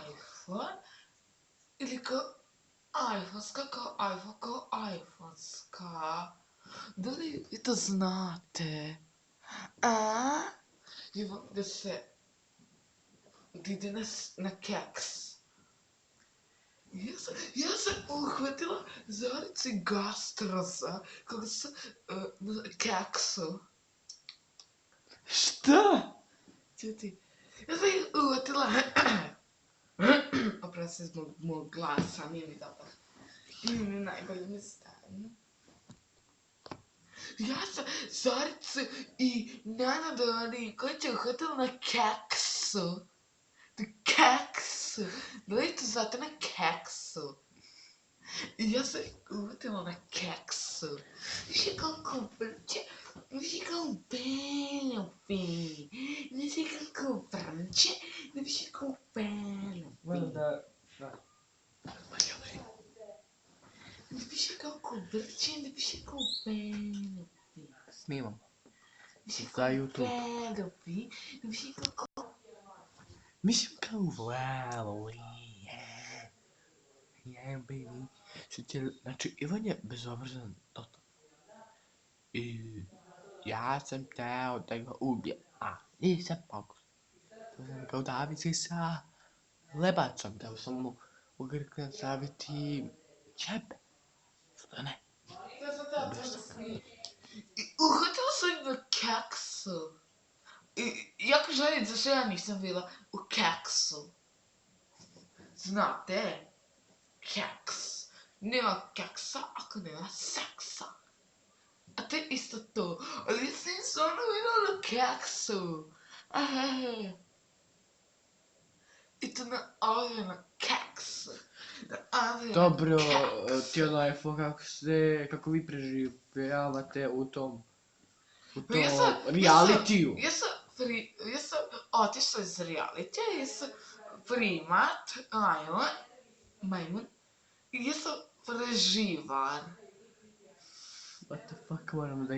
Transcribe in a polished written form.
iPhone ili kao iPhoneska. Da li vi to znate? A? Da se ide na keks. Ja sam uhvatila Zoricu i Gastrosa kako su na keksu. Šta? Čuti, ja sam ih uhvatila. Oprosti zbog mog glasa, nije mi dobro. Nije mi najbolje mi stanju. Ja sam Zoricu i Nenada Nikolića uhvatila na keksu. Na keksu. Da li to znate na keksu? I ja sam ih uhvatila na keksu. Više kako vrće. Više kao belovi. Više kako vrće. Više kao belovi. Valjda... Više kako vrće. Više kao belovi. Snimam. Više Za kao YouTube. belovi. Više kako... Mislim kao valovi. Yeah, baby. Znači, Ivan je bezobrazan total. I ja sam teo da ga ubijem, a nisam mogu. To sam kao Davici sa lebacom, teo sam mu ugrknem staviti ćebe. Što ne? Uhvatila sam ih na keksu. Jako želim zašto ja nisam bila u keksu. Znate? Keks. Nema keksa ako nema seksa. A to je isto to. Ali ja sam stvarno bila na keksu. I to na Adriana keks. Dobro, ti onaj kako vi preživljavate u tom realitiju. Ja sam otišla iz realitija, ja sam primat, majmun, i ja sam preživar. What the fuck moram da